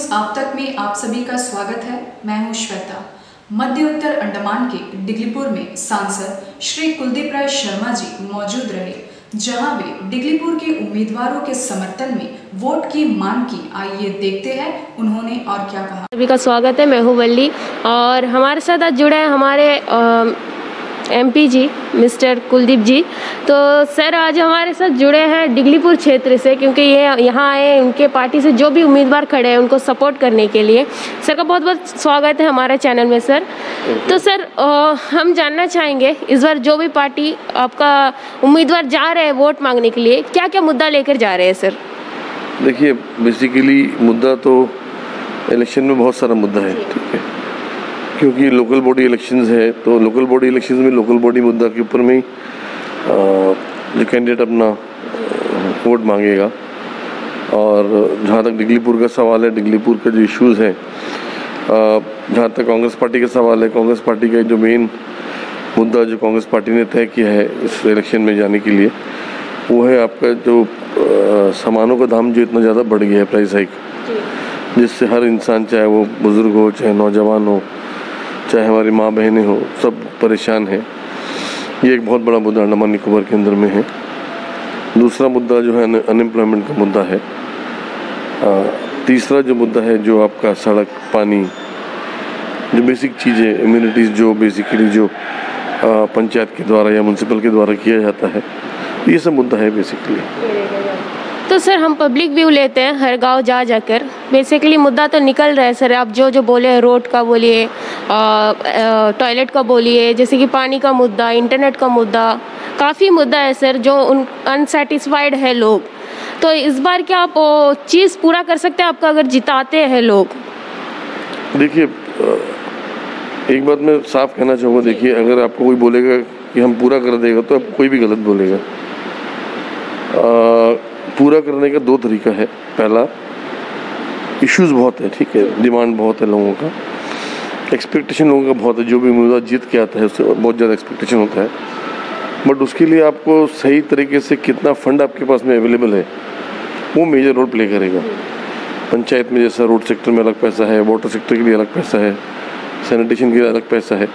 News आप तक में आप सभी का स्वागत है। मैं हूं श्वेता। मध्य उत्तर अंडमान के डिगलीपुर में सांसद श्री कुलदीप राय शर्मा जी मौजूद रहे, जहां वे डिगलीपुर के उम्मीदवारों के समर्थन में वोट की मांग की। आइए देखते हैं उन्होंने और क्या कहा। सभी का स्वागत है। मैं हूं वल्ली और हमारे साथ आज जुड़े हैं हमारे एमपी जी मिस्टर कुलदीप जी। तो सर आज हमारे साथ जुड़े हैं डिगलीपुर क्षेत्र से, क्योंकि ये यहाँ आए उनके पार्टी से जो भी उम्मीदवार खड़े हैं उनको सपोर्ट करने के लिए। सर का बहुत बहुत स्वागत है हमारे चैनल में सर। तो सर हम जानना चाहेंगे इस बार जो भी पार्टी आपका उम्मीदवार जा रहे हैं वोट मांगने के लिए, क्या क्या मुद्दा लेकर जा रहे हैं सर? देखिए, बेसिकली मुद्दा तो इलेक्शन में बहुत सारा मुद्दा है, ठीक है, क्योंकि लोकल बॉडी इलेक्शंस है। तो लोकल बॉडी इलेक्शंस में लोकल बॉडी मुद्दा के ऊपर में ही जो कैंडिडेट अपना वोट मांगेगा। और जहाँ तक डिगलीपुर का सवाल है, डिगलीपुर का जो इश्यूज़ है, जहाँ तक कांग्रेस पार्टी का सवाल है, कांग्रेस पार्टी का जो मेन मुद्दा जो कांग्रेस पार्टी ने तय किया है इस इलेक्शन में जाने के लिए, वो है आपका जो सामानों का दाम जो इतना ज़्यादा बढ़ गया है, प्राइस हाइक, जिससे हर इंसान, चाहे वो बुज़ुर्ग हो, चाहे नौजवान हो, चाहे हमारी माँ बहनें हो, सब परेशान है। ये एक बहुत बड़ा मुद्दा अंडमान निकोबार के अंदर में है। दूसरा मुद्दा जो है अनएम्प्लॉयमेंट का मुद्दा है। तीसरा जो मुद्दा है जो आपका सड़क, पानी, जो बेसिक चीज़ें, इम्यूनिटीज़ जो बेसिकली जो पंचायत के द्वारा या म्यूनसिपल के द्वारा किया जाता है, ये सब मुद्दा है बेसिकली। तो सर हम पब्लिक व्यू लेते हैं हर गांव जा जाकर। बेसिकली मुद्दा तो निकल रहा है सर, आप जो जो बोले, रोड का बोलिए, टॉयलेट का बोलिए, जैसे कि पानी का मुद्दा, इंटरनेट का मुद्दा, काफ़ी मुद्दा है सर जो अनसेटिस्फाइड है लोग। तो इस बार क्या आप वो चीज़ पूरा कर सकते हैं आपका अगर जिताते हैं लोग? देखिए, एक बात मैं साफ कहना चाहूँगा, देखिए, अगर आपको कोई बोलेगा कि हम पूरा कर देगा तो आप कोई भी गलत बोलेगा। पूरा करने का दो तरीका है। पहला, इश्यूज़ बहुत है, ठीक है, डिमांड बहुत है लोगों का, एक्सपेक्टेशन लोगों का बहुत है। जो भी उम्मीदवार जीत के आता है उससे बहुत ज़्यादा एक्सपेक्टेशन होता है, बट उसके लिए आपको सही तरीके से कितना फंड आपके पास में अवेलेबल है वो मेजर रोल प्ले करेगा। पंचायत में जैसा रोड सेक्टर में अलग पैसा है, वाटर सेक्टर के लिए अलग पैसा है, सैनिटेशन के लिए अलग पैसा है,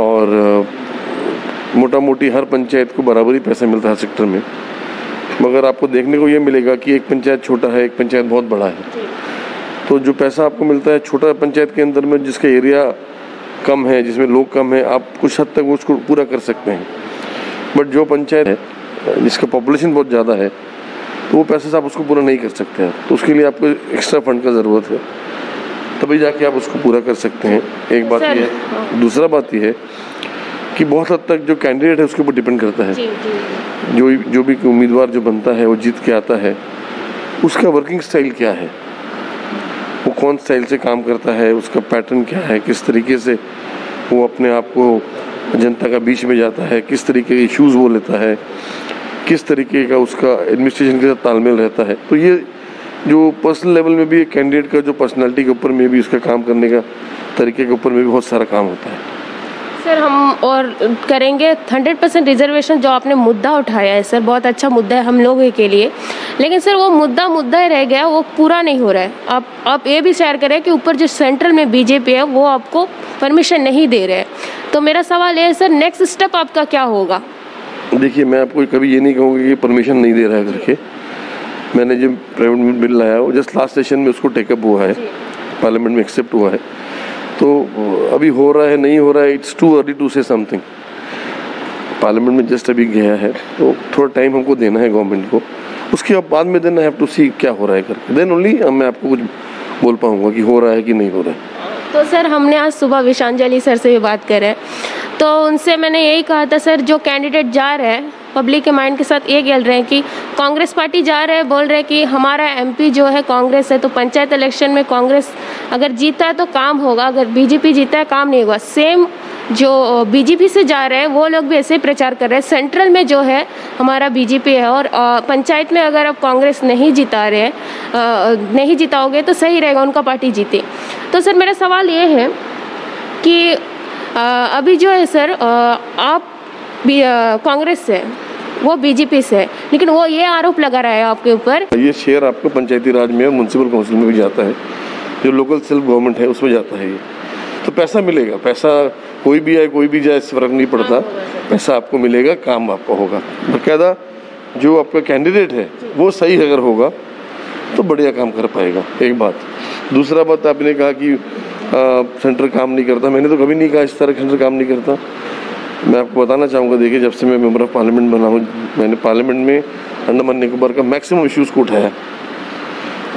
और मोटा मोटी हर पंचायत को बराबरी पैसा मिलता है हर सेक्टर में। मगर आपको देखने को ये मिलेगा कि एक पंचायत छोटा है, एक पंचायत बहुत बड़ा है। तो जो पैसा आपको मिलता है छोटा पंचायत के अंदर में, जिसका एरिया कम है, जिसमें लोग कम हैं, आप कुछ हद तक उसको पूरा कर सकते हैं। बट जो पंचायत है जिसका पॉपुलेशन बहुत ज़्यादा है, तो वो पैसे से आप उसको पूरा नहीं कर सकते हैं। तो उसके लिए आपको एक्स्ट्रा फंड का ज़रूरत है, तभी जाके आप उसको पूरा कर सकते हैं। एक बात ये है। दूसरा बात ये है कि बहुत हद तक जो कैंडिडेट है उसके ऊपर डिपेंड करता है। जो भी उम्मीदवार जो बनता है, वो जीत के आता है, उसका वर्किंग स्टाइल क्या है, वो कौन स्टाइल से काम करता है, उसका पैटर्न क्या है, किस तरीके से वो अपने आप को जनता का बीच में जाता है, किस तरीके के इश्यूज़ वो लेता है, किस तरीके का उसका एडमिनिस्ट्रेशन के साथ तालमेल रहता है। तो ये जो पर्सनल लेवल में भी एक कैंडिडेट का जो पर्सनालिटी के ऊपर में भी, उसका काम करने का तरीके के ऊपर में भी बहुत सारा काम होता है। सर हम और करेंगे 100% रिजर्वेशन जो आपने मुद्दा उठाया है सर, बहुत अच्छा मुद्दा है हम लोगों के लिए। लेकिन सर वो मुद्दा ही रह गया, वो पूरा नहीं हो रहा है। आप ये भी शेयर करें कि ऊपर जो सेंट्रल में बीजेपी है वो आपको परमिशन नहीं दे रहे हैं। तो मेरा सवाल ये है सर, नेक्स्ट स्टेप आपका क्या होगा? देखिए, मैं आपको कभी ये नहीं कहूँगा कि परमिशन नहीं दे रहा है करके। मैंने जो प्राइवेट बिल लाया वो जस्ट लास्ट सेशन में उसको टेकअप हुआ है, पार्लियामेंट में एक्सेप्ट हुआ है। तो अभी हो रहा है नहीं हो रहा है, it's too early to say something. Parliament में जस्ट अभी गया है, तो थोड़ा टाइम हमको देना है गवर्नमेंट को, उसके बाद में देन आई हैव टू सी क्या हो रहा है करके, देन ओनली मैं आपको कुछ बोल पाऊँगा कि हो रहा है कि नहीं हो रहा है। तो सर हमने आज सुबह विशांजलि सर से भी बात करें, तो उनसे मैंने यही कहा था सर, जो कैंडिडेट जा रहे हैं पब्लिक के माइंड के साथ ये खेल रहे हैं कि कांग्रेस पार्टी जा रहे हैं, बोल रहे हैं कि हमारा एमपी जो है कांग्रेस है, तो पंचायत इलेक्शन में कांग्रेस अगर जीता है तो काम होगा, अगर बीजेपी जीता है काम नहीं होगा। सेम जो बीजेपी से जा रहे हैं वो लोग भी ऐसे ही प्रचार कर रहे हैं। सेंट्रल में जो है हमारा बीजेपी है, और पंचायत में अगर आप कांग्रेस नहीं जिता रहे नहीं जिताओगे तो सही रहेगा, उनका पार्टी जीते। तो सर मेरा सवाल ये है कि अभी जो है सर आप भी कांग्रेस से, वो बीजेपी से है, लेकिन वो ये आरोप लगा रहा है आपके ऊपर। ये शेयर आपको पंचायती राज में और म्यूनसिपल काउंसिल में भी जाता है, जो लोकल सेल्फ गवर्नमेंट है उसमें जाता है ये। तो पैसा मिलेगा, पैसा कोई भी आए कोई भी जाए इससे फ़र्क नहीं पड़ता, पैसा आपको मिलेगा, काम आपका होगा। बाकायदा जो आपका कैंडिडेट है वो सही अगर होगा तो बढ़िया काम कर पाएगा, एक बात। दूसरा बात, आपने कहा कि सेंटर काम नहीं करता, मैंने तो कभी नहीं कहा इस तरह सेंटर काम नहीं करता। मैं आपको बताना चाहूँगा, देखिए जब से मैं मेंबर ऑफ पार्लियामेंट बना हूँ, मैंने पार्लियामेंट में अंडमान निकोबार का मैक्सिमम इश्यूज़ को उठाया।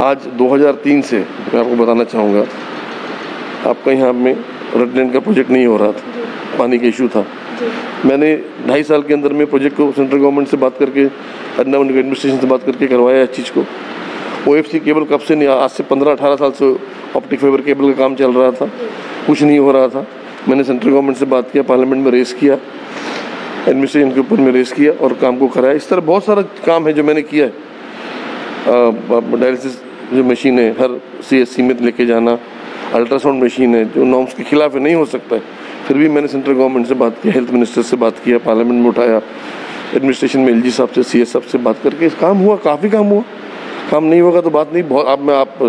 आज 2003 से मैं आपको बताना चाहूँगा, आपका यहाँ में रेड लैंड का प्रोजेक्ट नहीं हो रहा था, पानी का इशू था। मैंने 2.5 साल के अंदर में प्रोजेक्ट को सेंट्रल गवर्नमेंट से बात करके, अंडमान एडमिनिस्ट्रेशन से बात करके करवाया इस चीज़ को। OFC केबल कब से नहीं, आज से 15-18 साल से ऑप्टिक फाइबर केबल का काम चल रहा था, कुछ नहीं हो रहा था। मैंने सेंट्रल गवर्नमेंट से बात किया, पार्लियामेंट में रेस किया, एडमिनिस्ट्रेशन के ऊपर में रेस किया और काम को कराया। इस तरह बहुत सारा काम है जो मैंने किया है। डायलिसिस जो मशीन है हर CSC में लेके जाना, अल्ट्रासाउंड मशीन है जो नॉर्म्स के खिलाफ है, नहीं हो सकता है, फिर भी मैंने सेंट्रल गवर्नमेंट से बात किया, हेल्थ मिनिस्टर से बात किया, पार्लियामेंट में उठाया, एडमिनिस्ट्रेशन में LG साहब से, CS साहब से बात करके काम हुआ, काफ़ी काम हुआ। काम नहीं होगा तो बात नहीं। बहुत आप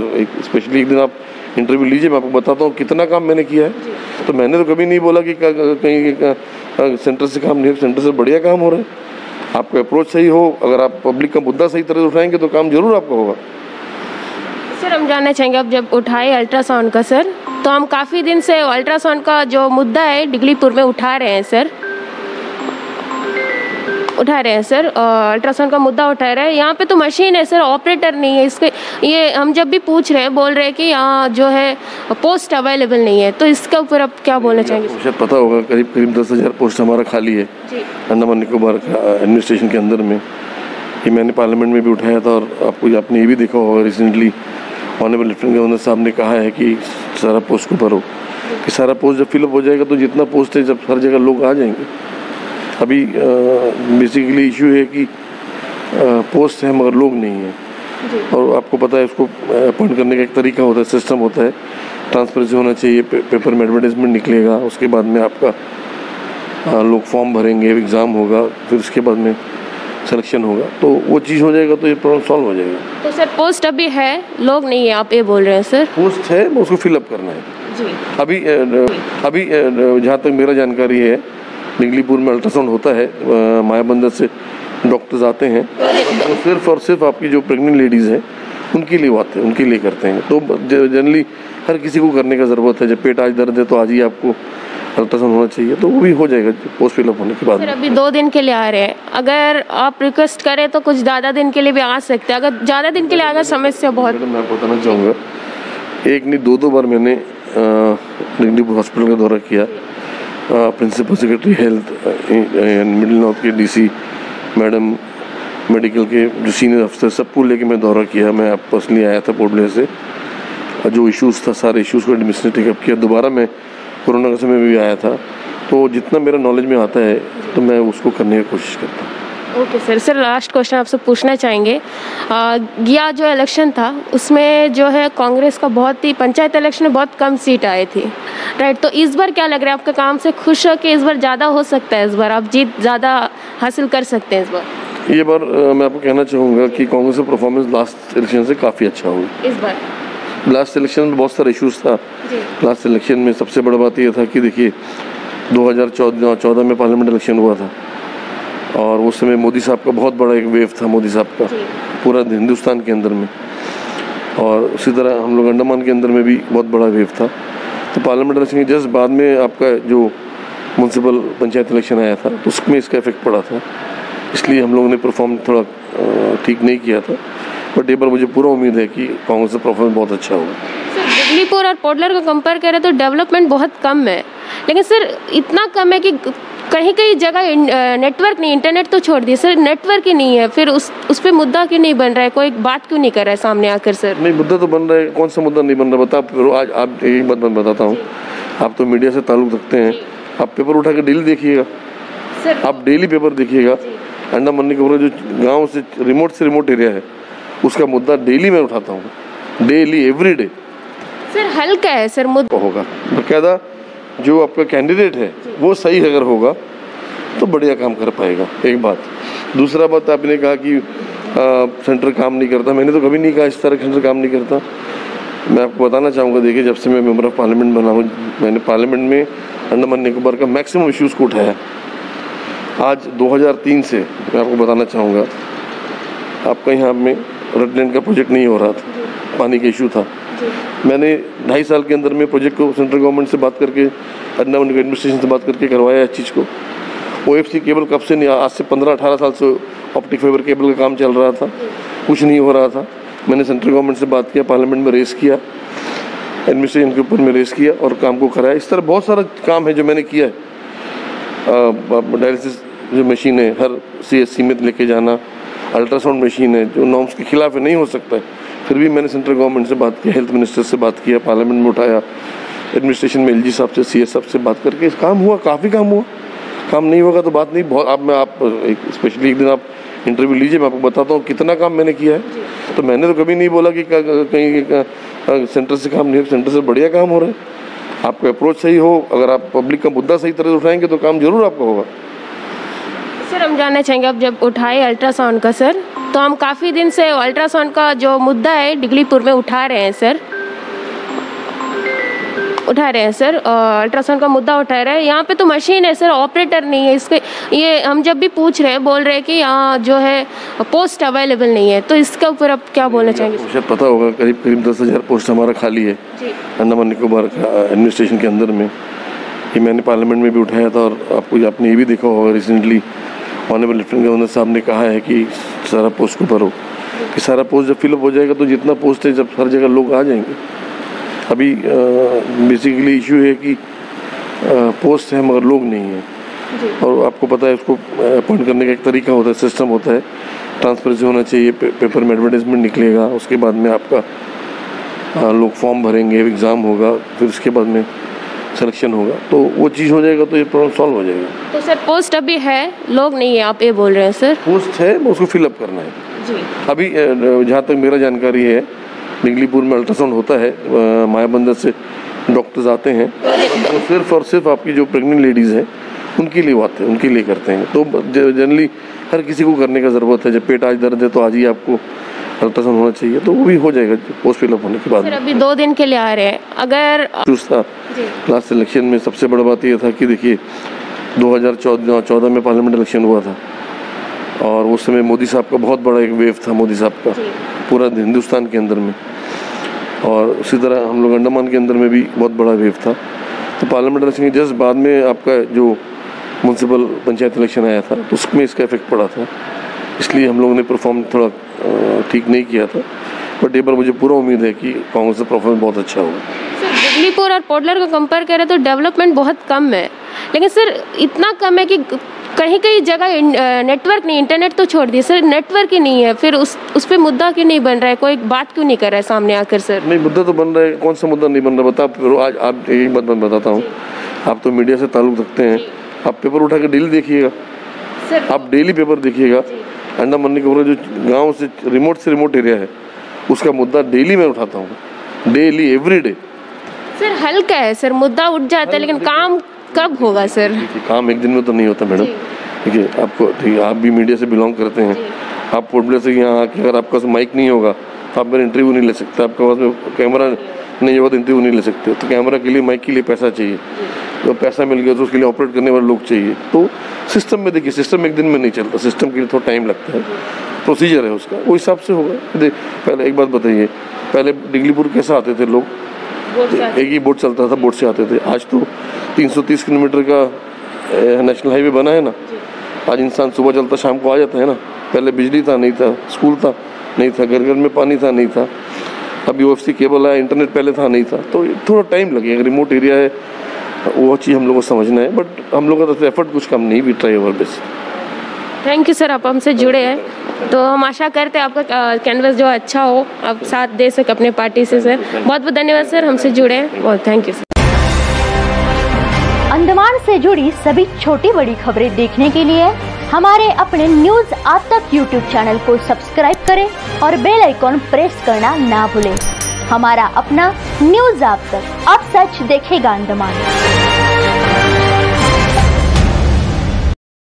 स्पेशली एक दिन आप इंटरव्यू लीजिए, मैं आपको बताता हूँ कितना काम मैंने किया है। तो मैंने तो कभी नहीं बोला कि कहीं सेंटर से काम नहीं, सेंटर से बढ़िया काम हो रहा है। आपका अप्रोच सही हो, अगर आप पब्लिक का मुद्दा सही तरह से उठाएंगे तो काम जरूर आपका होगा। सर हम जानना चाहेंगे, अब जब उठाए अल्ट्रासाउंड का सर, तो हम काफ़ी दिन से अल्ट्रासाउंड का जो मुद्दा है डिगलीपुर में उठा रहे हैं सर, अल्ट्रासाउंड का मुद्दा उठा रहे हैं। यहाँ पे तो मशीन है सर, ऑपरेटर नहीं है इसके। ये हम जब भी पूछ रहे हैं, बोल रहे हैं कि यहाँ जो है पोस्ट अवेलेबल नहीं है, तो इसके ऊपर आप क्या बोलना चाहेंगे? शायद पता होगा, करीब 10,000 पोस्ट हमारा खाली है अंडमान निकोबार का एडमिनिस्ट्रेशन के अंदर में। ये मैंने पार्लियामेंट में भी उठाया था, और आपने ये भी देखा होगा रिसेंटली ऑनरेबल लेफ्टिनेंट गवर्नर साहब ने कहा है कि सारा पोस्ट को भरो, कि सारा पोस्ट जब फिलअप हो जाएगा तो जितना पोस्ट है जब हर जगह लोग आ जाएंगे। अभी बेसिकली इशू है कि पोस्ट है मगर लोग नहीं हैं, और आपको पता है उसको अपॉइंट करने का एक तरीका होता है, सिस्टम होता है, ट्रांसपेरेंसी होना चाहिए, पेपर में एडवर्टाइजमेंट निकलेगा, उसके बाद में आपका लोग फॉर्म भरेंगे, एग्ज़ाम होगा, फिर उसके बाद में सिलेक्शन होगा, तो वो चीज़ हो जाएगा तो ये प्रॉब्लम सॉल्व हो जाएगा। तो सर पोस्ट अभी है, लोग नहीं है, आप ये बोल रहे हैं सर? पोस्ट है, उसको फिलअप करना है जी। अभी जहाँ तक मेरा जानकारी है, डिगलीपुर में अल्ट्रासाउंड होता है, मायाबंदर से डॉक्टर्स आते हैं, वो सिर्फ और सिर्फ आपकी जो प्रेग्नेंट लेडीज़ हैं उनके लिए आते हैं, उनके लिए करते हैं। तो जनरली हर किसी को करने का ज़रूरत है, जब पेट आज दर्द है तो आज ही आपको अल्ट्रासाउंड होना चाहिए, तो वो भी हो जाएगा पोस्ट फिलअप होने के बाद। सर अभी 2 दिन के लिए आ रहे हैं, अगर आप रिक्वेस्ट करें तो कुछ ज़्यादा दिन के लिए भी आ सकते हैं। अगर ज़्यादा दिन के लिए आएगा समस्या बहुत। मैं आपको बताना चाहूँगा, एक नहीं 2 बार मैंने डिगलीपुर हॉस्पिटल का दौरा किया, principal secretary health middle north के DC मैडम, मेडिकल के जो सीनियर अफसर, सबको लेके मैं दौरा किया। मैं आप पर्सनली आया था पोर्ट ब्लेयर से, जो इश्यूज़ था सारे इश्यूज़ को एडमिनिस्ट्रेटिव टेकअप किया। दोबारा मैं कोरोना के समय में भी आया था, तो जितना मेरा नॉलेज में आता है तो मैं उसको करने की कोशिश करता हूँ। ओके सर लास्ट क्वेश्चन आपसे पूछना चाहेंगे, गया जो इलेक्शन था उसमें जो है कांग्रेस का बहुत ही, पंचायत इलेक्शन में बहुत कम सीट आई थी, राइट? तो इस बार क्या लग रहा है, आपका काम से खुश हो कि इस बार ज़्यादा हो सकता है, इस बार आप जीत ज़्यादा हासिल कर सकते हैं इस बार? ये बार मैं आपको कहना चाहूँगा कि कांग्रेस का परफॉर्मेंस लास्ट इलेक्शन से काफ़ी अच्छा हुआ। इस बार लास्ट इलेक्शन में बहुत सारे इश्यूज़ था। लास्ट इलेक्शन में सबसे बड़ा बात ये था कि देखिए 2014 में पार्लियामेंट इलेक्शन हुआ था, और उस समय मोदी साहब का बहुत बड़ा एक वेव था, मोदी साहब का पूरा हिंदुस्तान के अंदर में, और उसी तरह हम लोग अंडमान के अंदर में भी बहुत बड़ा वेव था। तो पार्लियामेंट इलेक्शन के जस्ट बाद में आपका जो म्यूनसिपल पंचायत इलेक्शन आया था, तो उसमें इसका इफेक्ट पड़ा था, इसलिए हम लोगों ने परफॉर्म थोड़ा ठीक नहीं किया था। बट एक बार मुझे पूरा उम्मीद है कि कांग्रेस का परफॉर्मेंस बहुत अच्छा होगा। सर डिगलीपुर और पोडलर का कंपेयर करें तो डेवलपमेंट बहुत कम है, लेकिन सर इतना कम है कि कहीं कहीं जगह नेटवर्क नहीं, इंटरनेट तो छोड़ दिए सर, नेटवर्क ही नहीं है, फिर उस पर मुद्दा क्यों नहीं बन रहा है, कोई बात क्यों नहीं कर रहा है सामने आकर? सर नहीं, मुद्दा तो बन रहा है, कौन सा मुद्दा नहीं बन रहा बता। आज आप एक बात मैं बताता हूँ, आप तो मीडिया से ताल्लुक़ रखते हैं, आप पेपर उठा के डेली देखिएगा, आप डेली पेपर देखिएगा, अंडमान निकोबार जो गाँव से रिमोट एरिया है उसका मुद्दा डेली मैं उठाता हूँ, डेली एवरी डे। सर हल्का है सर मुद्दा होगा, बाकायदा जो आपका कैंडिडेट है वो सही अगर होगा तो बढ़िया काम कर पाएगा। एक बात। दूसरा बात, आपने कहा कि सेंटर काम नहीं करता। मैंने तो कभी नहीं कहा इस तरह सेंटर काम नहीं करता। मैं आपको बताना चाहूँगा, देखिए जब से मैं मेंबर ऑफ पार्लियामेंट बना हूँ, मैंने पार्लियामेंट में अंडमान निकोबार का मैक्सिमम इश्यूज़ को उठाया। आज 2003 से मैं आपको बताना चाहूँगा, आपका यहाँ में रेडलैंड का प्रोजेक्ट नहीं हो रहा था, पानी का इशू था। मैंने 2.5 साल के अंदर में प्रोजेक्ट को सेंट्रल गवर्नमेंट से बात करके, अंडमान एडमिनिस्ट्रेशन से बात करके करवाया इस चीज़ को। OFC केबल कब से नहीं, आज से 15-18 साल से ऑप्टिक फाइबर केबल का काम चल रहा था, कुछ नहीं हो रहा था। मैंने सेंट्रल गवर्नमेंट से बात किया, पार्लियामेंट में रेस किया, एडमिनिस्ट्रेशन के ऊपर में रेस किया और काम को कराया। इस तरह बहुत सारा काम है जो मैंने किया है। डायलिसिस जो मशीन है हर CSC में लेके जाना, अल्ट्रासाउंड मशीन है जो नॉर्म्स के खिलाफ है, नहीं हो सकता है, फिर भी मैंने सेंट्रल गवर्नमेंट से बात किया, हेल्थ मिनिस्टर से बात किया, पार्लियामेंट में उठाया, एडमिनिस्ट्रेशन में LG साहब से, CS साहब से बात करके काम हुआ, काफ़ी काम हुआ। काम नहीं होगा तो बात नहीं। बहुत आप स्पेशली एक दिन आप इंटरव्यू लीजिए, मैं आपको बताता हूँ कितना काम मैंने किया है। तो मैंने तो कभी नहीं बोला कि कहीं सेंटर से काम नहीं, सेंटर से बढ़िया काम हो रहा है। आपका अप्रोच सही हो, अगर आप पब्लिक का मुद्दा सही तरह से उठाएंगे तो काम जरूर आपका होगा। सर हम जानना चाहेंगे, अब जब उठाए अल्ट्रासाउंड का सर, तो हम काफ़ी दिन से अल्ट्रासाउंड का जो मुद्दा है डिगलीपुर में उठा रहे हैं सर, अल्ट्रासाउंड का मुद्दा उठा रहे हैं। यहाँ पे तो मशीन है सर, ऑपरेटर नहीं है इसके। ये हम जब भी पूछ रहे हैं, बोल रहे हैं कि यहाँ जो है पोस्ट अवेलेबल नहीं है, तो इसके ऊपर आप क्या बोलना चाहेंगे? शायद पता होगा, करीब 10,000 पोस्ट हमारा खाली है अंडमान निकोबार का एडमिनिस्ट्रेशन के अंदर में। ये मैंने पार्लियामेंट में भी उठाया था और आपने ये भी देखा होगा रिसेंटली ऑनरेबल लेफ्टिनेंट गवर्नर साहब ने कहा है कि सारा पोस्ट को भरो, कि सारा पोस्ट जब फिलअप हो जाएगा तो जितना पोस्ट है, जब हर जगह लोग आ जाएंगे। अभी बेसिकली इशू है कि पोस्ट है मगर लोग नहीं हैं, और आपको पता है उसको अपॉइंट करने का एक तरीका होता है, सिस्टम होता है, ट्रांसपेरेंसी होना चाहिए, पेपर में एडवर्टाइजमेंट निकलेगा, उसके बाद में आपका लोग फॉर्म भरेंगे, एग्ज़ाम होगा, फिर उसके बाद में सिलेक्शन होगा, तो वो चीज़ हो जाएगा तो ये प्रॉब्लम सॉल्व हो जाएगा। तो सर पोस्ट अभी है, लोग नहीं है, आप ये बोल रहे हैं सर? पोस्ट है, उसको फिलअप करना है जी। अभी जहाँ तक मेरा जानकारी है, डिगलीपुर में अल्ट्रासाउंड होता है, मायाबंदर से डॉक्टर्स आते हैं, तो सिर्फ और सिर्फ आपकी जो प्रेग्नेंट लेडीज़ हैं उनके लिए आते हैं, उनके लिए करते हैं। तो जनरली हर किसी को करने का ज़रूरत है, जब पेट आज दर्द है तो आज ही आपको अल्ट्रासाउंड होना चाहिए, तो वो भी हो जाएगा पोस्ट फिलअप होने के बाद। सर अभी 2 दिन के लिए आ रहे हैं, अगर लास्ट सिलेक्शन में सबसे बड़ा बात ये था कि देखिए 2014 में पार्लियामेंट इलेक्शन हुआ था, और उस समय मोदी साहब का बहुत बड़ा एक वेव था, मोदी साहब का पूरा हिंदुस्तान के अंदर में, और उसी तरह हम लोग अंडमान के अंदर में भी बहुत बड़ा वेव था। तो पार्लियामेंट इलेक्शन के जस्ट बाद में आपका जो म्यूनसिपल पंचायत इलेक्शन आया था, तो उसमें इसका इफेक्ट पड़ा था, इसलिए हम लोगों ने परफॉर्म थोड़ा ठीक नहीं किया था। बट एक बार मुझे पूरा उम्मीद है कि कांग्रेस का परफॉर्मेंस बहुत अच्छा होगा। सर डिगलीपुर और पोडलर को कंपेयर करें तो डेवलपमेंट बहुत कम है, लेकिन सर इतना कम है कि कहीं कहीं जगह नेटवर्क नहीं, इंटरनेट तो छोड़ दिए सर, नेटवर्क ही नहीं है, फिर उस पर मुद्दा क्यों नहीं बन रहा है? कोई बात क्यों नहीं कर रहा है सामने आकर? सर नहीं, मुद्दा तो बन रहा है, कौन सा मुद्दा नहीं बन रहा बता। आज आप एक बात मैं बताता हूँ, आप तो मीडिया से ताल्लुक़ रखते हैं, आप पेपर उठा के डेली देखिएगा, आप डेली पेपर देखिएगा, अंडमान निकोबार जो गाँव से रिमोट एरिया है उसका मुद्दा डेली मैं उठाता हूँ, डेली एवरीडे। सर हल्का है सर, मुद्दा उठ जाता है, लेकिन काम कब होगा सर? काम एक दिन में तो नहीं होता मैडम, ठीक है आपको, ठीक है आप भी मीडिया से बिलोंग करते हैं, आप पोर्टल से यहाँ आके अगर आपका माइक नहीं होगा तो आप मेरा इंटरव्यू नहीं ले सकते, आपके पास में कैमरा नहीं होगा तो इंटरव्यू नहीं ले सकते। तो कैमरा के लिए, माइक के लिए पैसा चाहिए, तो पैसा मिल गया तो उसके लिए ऑपरेट करने वाले लोग चाहिए। तो सिस्टम में देखिए, सिस्टम एक दिन में नहीं चलता, सिस्टम के लिए थोड़ा टाइम लगता है, प्रोसीजर है उसका, वो हिसाब से होगा। पहले एक बात बताइए, पहले डिगलीपुर कैसे आते थे लोग? एक ही बोट चलता था, बोट से आते थे। आज तो 330 किलोमीटर का नेशनल हाईवे बना है ना, आज इंसान सुबह चलता शाम को आ जाता है ना। पहले बिजली था नहीं था, स्कूल था नहीं था, घर घर में पानी था नहीं था, अभी OFC केबल आया, इंटरनेट पहले था नहीं था, तो थोड़ा टाइम लगेगा। रिमोट एरिया है, वो चीज़ हम लोग को समझना है, बट हम लोग का एफर्ट कुछ कम नहीं, भी try over base. Thank you sir, आप हमसे जुड़े हैं, तो हम आशा करते हैं आपका कैनवस जो अच्छा हो, आप साथ दे सके अपने पार्टी से। सर बहुत बहुत धन्यवाद सर, हमसे जुड़े हैं, बहुत थैंक यू सर। अंडमान से जुड़ी सभी छोटी बड़ी खबरें देखने के लिए हमारे अपने न्यूज आज तक यूट्यूब चैनल को सब्सक्राइब करें और बेल आइकॉन प्रेस करना ना भूलें। हमारा अपना न्यूज आज तक, अब सच देखेगा अंडमान।